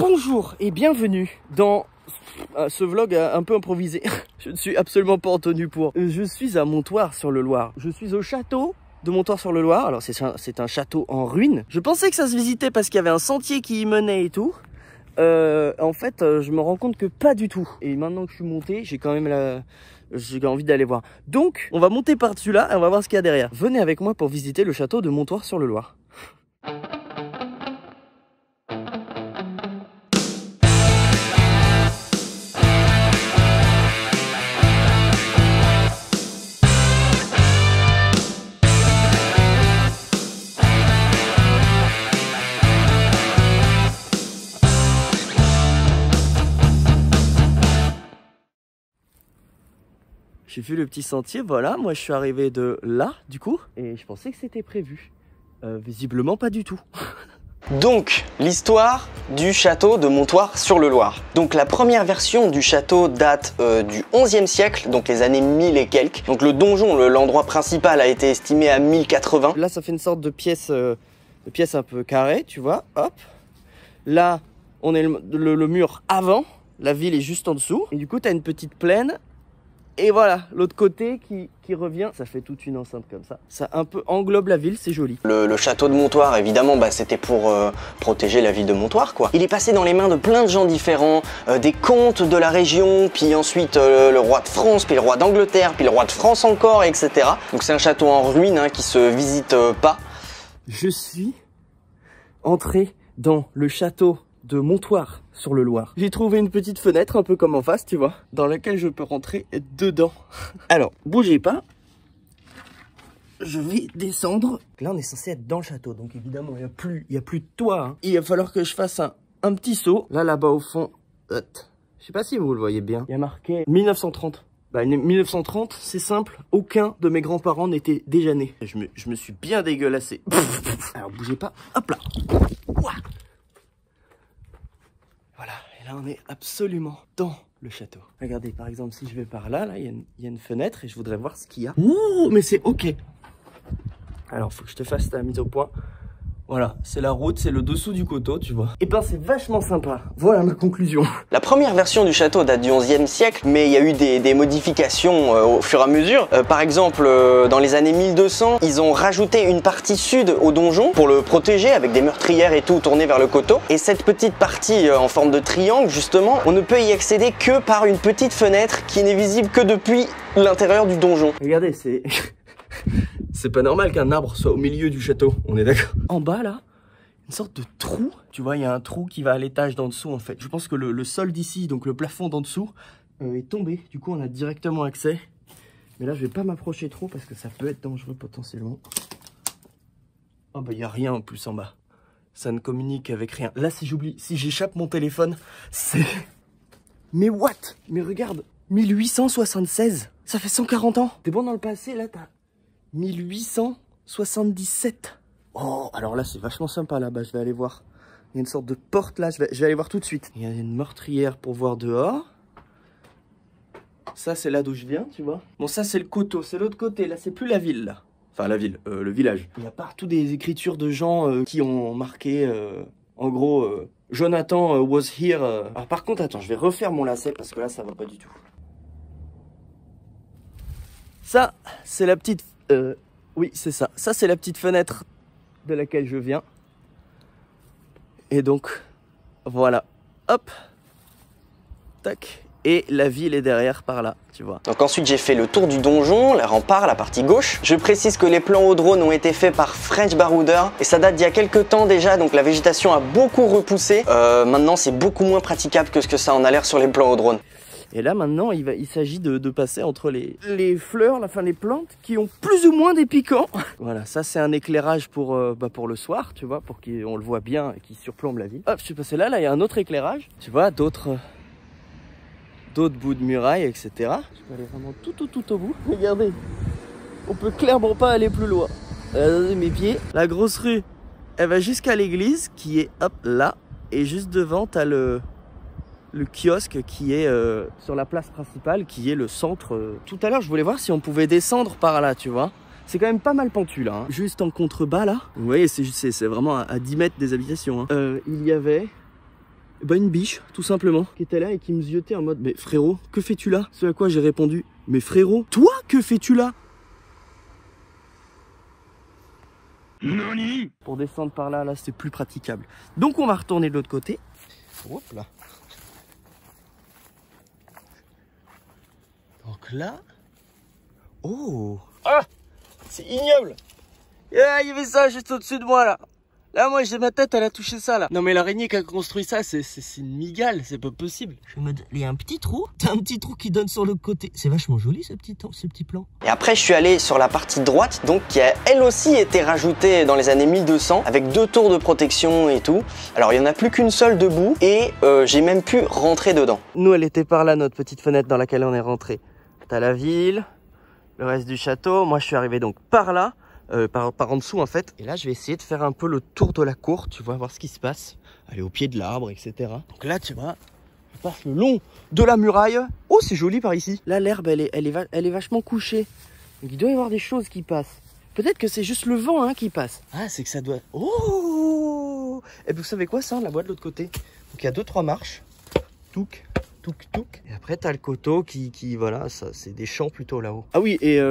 Bonjour et bienvenue dans ce vlog un peu improvisé. Je ne suis absolument pas en tenue pour. Je suis à Montoire-sur-le-Loir. Je suis au château de Montoire-sur-le-Loir. Alors c'est un château en ruine. Je pensais que ça se visitait parce qu'il y avait un sentier qui y menait et tout. En fait, je me rends compte que pas du tout. Et maintenant que je suis monté, j'ai quand même j'ai envie d'aller voir. Donc, on va monter par-dessus là et on va voir ce qu'il y a derrière. Venez avec moi pour visiter le château de Montoire-sur-le-Loir. J'ai vu le petit sentier, voilà, moi je suis arrivé de là, du coup, et je pensais que c'était prévu. Visiblement pas du tout. Donc, l'histoire du château de Montoire-sur-le-Loir. Donc, la première version du château date du 11e siècle, donc les années 1000 et quelques. Donc, le donjon, l'endroit principal, a été estimé à 1080. Là, ça fait une sorte de pièce un peu carrée, tu vois, hop. Là, on est le mur avant, la ville est juste en dessous. Et du coup, tu as une petite plaine. Et voilà, l'autre côté qui revient, ça fait toute une enceinte comme ça. Ça un peu englobe la ville, c'est joli. Le château de Montoire, évidemment, c'était pour protéger la ville de Montoire, quoi. Il est passé dans les mains de plein de gens différents, des comtes de la région, puis ensuite le roi de France, puis le roi d'Angleterre, puis le roi de France encore, etc. Donc c'est un château en ruine qui se visite pas. Je suis entré dans le château de Montoire-sur-le-Loir. J'ai trouvé une petite fenêtre, un peu comme en face, tu vois, dans laquelle je peux rentrer dedans. Alors, bougez pas. Je vais descendre. Là, on est censé être dans le château, donc évidemment, il y a plus de toit. Hein. Il va falloir que je fasse un petit saut. Là-bas au fond, je sais pas si vous le voyez bien. Il y a marqué 1930. Bah, 1930, c'est simple. Aucun de mes grands-parents n'était déjà né. Je me suis bien dégueulassé. Alors, bougez pas. Hop là. Ouah. Voilà, et là on est absolument dans le château. Regardez, par exemple, si je vais par là, il y a une fenêtre et je voudrais voir ce qu'il y a. Ouh, mais c'est ok. Alors, faut que je te fasse ta mise au point. Voilà, c'est la route, c'est le dessous du coteau, tu vois. Et ben, c'est vachement sympa. Voilà ma conclusion. La première version du château date du 11e siècle, mais il y a eu des modifications au fur et à mesure. Par exemple, dans les années 1200, ils ont rajouté une partie sud au donjon pour le protéger avec des meurtrières et tout tournées vers le coteau. Et cette petite partie en forme de triangle, justement, on ne peut y accéder que par une petite fenêtre qui n'est visible que depuis l'intérieur du donjon. Regardez, c'est... C'est pas normal qu'un arbre soit au milieu du château, on est d'accord. En bas là, une sorte de trou. Tu vois, il y a un trou qui va à l'étage d'en dessous en fait. Je pense que le sol d'ici, donc le plafond d'en dessous, est tombé. Du coup, on a directement accès. Mais là, je vais pas m'approcher trop parce que ça peut être dangereux potentiellement. Oh bah, il n'y a rien en plus en bas. Ça ne communique avec rien. Là, si j'échappe mon téléphone, c'est... Mais what? Mais regarde, 1876. Ça fait 140 ans. T'es bon dans le passé, là, t'as... 1877. Oh, alors là, c'est vachement sympa, là-bas, je vais aller voir. Il y a une sorte de porte, là, je vais aller voir tout de suite. Il y a une meurtrière pour voir dehors. Ça, c'est là d'où je viens, tu vois. Bon, ça, c'est le coteau, c'est l'autre côté, là, c'est plus la ville, là. Enfin, la ville, le village. Il y a partout des écritures de gens qui ont marqué, en gros, Jonathan was here. Alors, par contre, attends, je vais refaire mon lacet, parce que là, ça va pas du tout. Ça, c'est la petite... oui, c'est ça. Ça, c'est la petite fenêtre de laquelle je viens. Et donc, voilà. Hop. Tac. Et la ville est derrière par là, tu vois. Donc ensuite, j'ai fait le tour du donjon, les remparts, la partie gauche. Je précise que les plans au drone ont été faits par French Barouder. Et ça date d'il y a quelques temps déjà, donc la végétation a beaucoup repoussé. Maintenant, c'est beaucoup moins praticable que ce que ça en a l'air sur les plans au drone. Et là maintenant il s'agit de passer entre les fleurs, les plantes qui ont plus ou moins des piquants. Voilà, ça c'est un éclairage pour le soir, tu vois, pour qu'on le voit bien et qu'il surplombe la ville. Hop, je suis passé là, il y a un autre éclairage, tu vois, d'autres bouts de murailles, etc. Je peux aller vraiment tout au bout. Regardez, on peut clairement pas aller plus loin. Regardez mes pieds. La grosse rue, elle va jusqu'à l'église qui est hop là, et juste devant t'as le kiosque qui est sur la place principale, qui est le centre. Tout à l'heure, je voulais voir si on pouvait descendre par là, tu vois. C'est quand même pas mal pentu là, hein. Juste en contrebas là. Vous voyez, c'est vraiment à 10 mètres des habitations. Hein. Il y avait Bah une biche, tout simplement, qui était là et qui me ziotait en mode mais frérot, que fais-tu là? Ce à quoi j'ai répondu mais frérot, toi que fais-tu là? Nani? Pour descendre par là, c'est plus praticable. Donc on va retourner de l'autre côté. Hop là. Donc là. Oh! Ah! C'est ignoble! Ah, il y avait ça juste au-dessus de moi là. Là, moi, j'ai ma tête, elle a touché ça, là. Non, mais l'araignée qui a construit ça, c'est une migale, c'est pas possible. Il y a un petit trou. T'as un petit trou qui donne sur le côté. C'est vachement joli, ce petit plan. Et après, je suis allé sur la partie droite, donc qui a elle aussi été rajoutée dans les années 1200, avec 2 tours de protection et tout. Alors, il y en a plus qu'une seule debout, et j'ai même pu rentrer dedans. Nous, elle était par là, notre petite fenêtre dans laquelle on est rentré. T'as la ville, le reste du château. Moi, je suis arrivé donc par là. Par en dessous en fait. Et là je vais essayer de faire un peu le tour de la cour, tu vois, voir ce qui se passe. Aller au pied de l'arbre, etc. Donc là tu vois, je passe le long de la muraille. Oh c'est joli par ici. Là l'herbe elle est vachement couchée. Donc il doit y avoir des choses qui passent. Peut-être que c'est juste le vent hein, qui passe. Ah c'est que ça doit... Oh. Et vous savez quoi ça, on la voit de l'autre côté. Donc il y a 2-3 marches. Touk, touk, touk. Et après t'as le coteau qui voilà, ça c'est des champs plutôt là-haut. Ah oui et...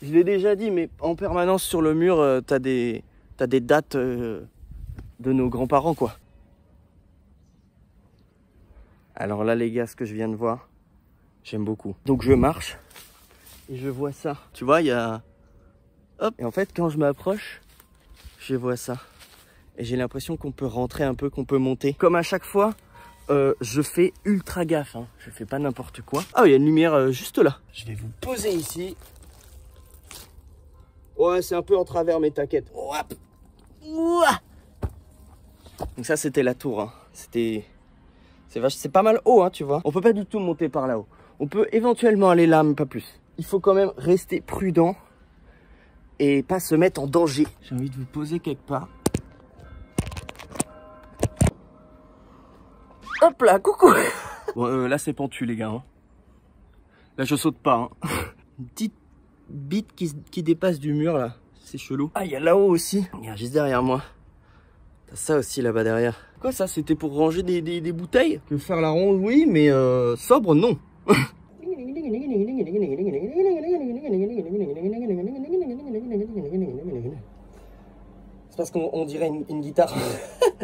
je l'ai déjà dit, mais en permanence sur le mur, t'as des dates de nos grands-parents, quoi. Alors là, les gars, ce que je viens de voir, j'aime beaucoup. Donc je marche et je vois ça. Tu vois, il y a... Hop. Et en fait, quand je m'approche, je vois ça. Et j'ai l'impression qu'on peut rentrer un peu, qu'on peut monter. Comme à chaque fois, je fais ultra gaffe. Hein. Je fais pas n'importe quoi. Ah, il y a une lumière juste là. Je vais vous poser ici. Ouais, c'est un peu en travers, mais t'inquiète. Donc ça, c'était la tour. Hein. C'est pas mal haut, hein, tu vois. On peut pas du tout monter par là-haut. On peut éventuellement aller là, mais pas plus. Il faut quand même rester prudent et pas se mettre en danger. J'ai envie de vous poser quelque part. Hop là, coucou. Bon, là, c'est pentu, les gars. Hein. Là, je saute pas. Hein. Une petite bite qui dépasse du mur là, c'est chelou. Ah il y a là-haut aussi, regarde juste derrière moi. T'as ça aussi là-bas derrière. Quoi ça, c'était pour ranger des bouteilles? Que faire la ronde oui, mais sobre non. C'est parce qu'on dirait une guitare.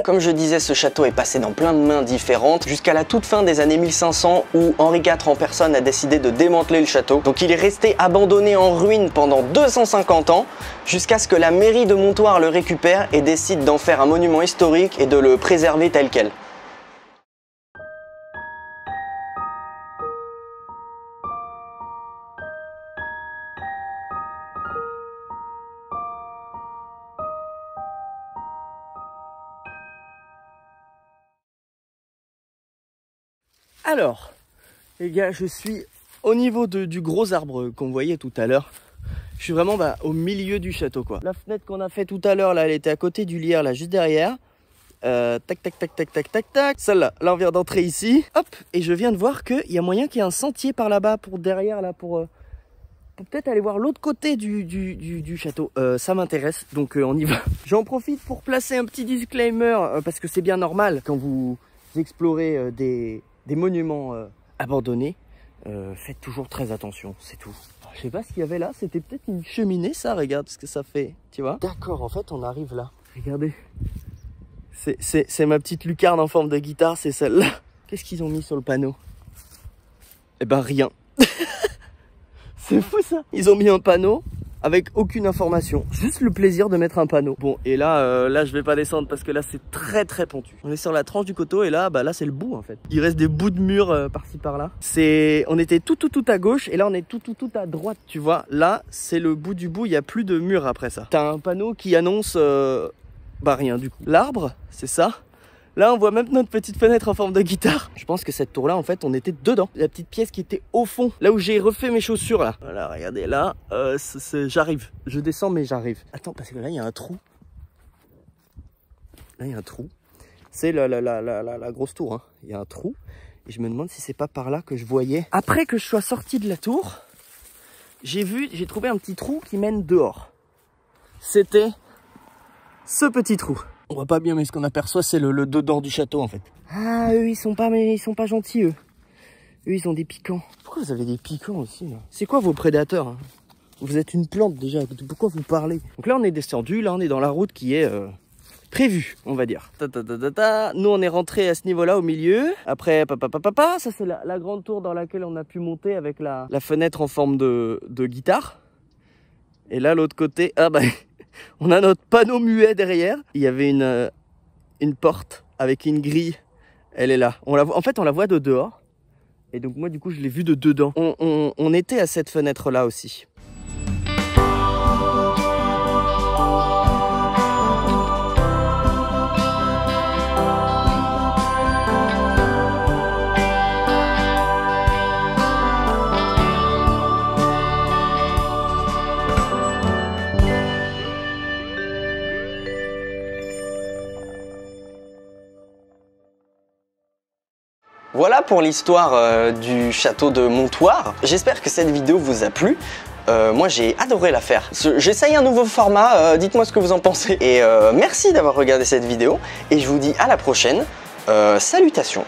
Comme je disais, ce château est passé dans plein de mains différentes jusqu'à la toute fin des années 1500 où Henri IV en personne a décidé de démanteler le château. Donc il est resté abandonné en ruine pendant 250 ans jusqu'à ce que la mairie de Montoire le récupère et décide d'en faire un monument historique et de le préserver tel quel. Alors, les gars, je suis au niveau du gros arbre qu'on voyait tout à l'heure. Je suis vraiment au milieu du château, quoi. La fenêtre qu'on a fait tout à l'heure, là, elle était à côté du lierre, là, juste derrière. Tac, tac, tac, tac, tac, tac, tac. Celle-là, là, on vient d'entrer ici. Hop, et je viens de voir qu'il y a moyen qu'il y ait un sentier par là-bas, pour derrière, là, pour peut-être aller voir l'autre côté du château. Ça m'intéresse, donc on y va. J'en profite pour placer un petit disclaimer, parce que c'est bien normal, quand vous explorez des monuments abandonnés, faites toujours très attention, c'est tout. Je sais pas ce qu'il y avait là, c'était peut-être une cheminée ça, regarde ce que ça fait, tu vois. D'accord, en fait on arrive là, regardez. C'est ma petite lucarne en forme de guitare, c'est celle-là. Qu'est-ce qu'ils ont mis sur le panneau? Eh ben rien. C'est fou ça. Ils ont mis un panneau avec aucune information, juste le plaisir de mettre un panneau. Bon, et là, là je vais pas descendre parce que là c'est très très pentu. On est sur la tranche du coteau et là, là c'est le bout en fait. Il reste des bouts de mur par-ci par-là. On était tout à gauche et là on est tout à droite, tu vois. Là c'est le bout du bout, il y a plus de mur après ça. T'as un panneau qui annonce rien du coup. L'arbre, c'est ça. Là, on voit même notre petite fenêtre en forme de guitare. Je pense que cette tour-là, en fait, on était dedans. La petite pièce qui était au fond, là où j'ai refait mes chaussures, là. Voilà, regardez, là, j'arrive. Je descends, mais j'arrive. Attends, parce que là, il y a un trou. Là, il y a un trou. C'est la grosse tour, hein. Il y a un trou. Et je me demande si c'est pas par là que je voyais. Après que je sois sorti de la tour, j'ai trouvé un petit trou qui mène dehors. C'était ce petit trou. On voit pas bien, mais ce qu'on aperçoit, c'est le dedans du château, en fait. Ah, eux, ils sont pas gentils, eux. Eux, ils ont des piquants. Pourquoi vous avez des piquants aussi, là? C'est quoi vos prédateurs, hein? Vous êtes une plante, déjà. Pourquoi vous parlez? Donc là, on est descendu. Là, on est dans la route qui est prévue, on va dire. Nous, on est rentré à ce niveau-là, au milieu. Après, ça, c'est la grande tour dans laquelle on a pu monter avec la fenêtre en forme de guitare. Et là, l'autre côté, ah bah, on a notre panneau muet derrière. Il y avait une porte avec une grille. Elle est là. En fait, on la voit de dehors. Et donc, moi, du coup, je l'ai vue de dedans. On était à cette fenêtre-là aussi. Voilà pour l'histoire du château de Montoire. J'espère que cette vidéo vous a plu. Moi j'ai adoré la faire. J'essaye un nouveau format, dites-moi ce que vous en pensez. Et merci d'avoir regardé cette vidéo. Et je vous dis à la prochaine. Salutations.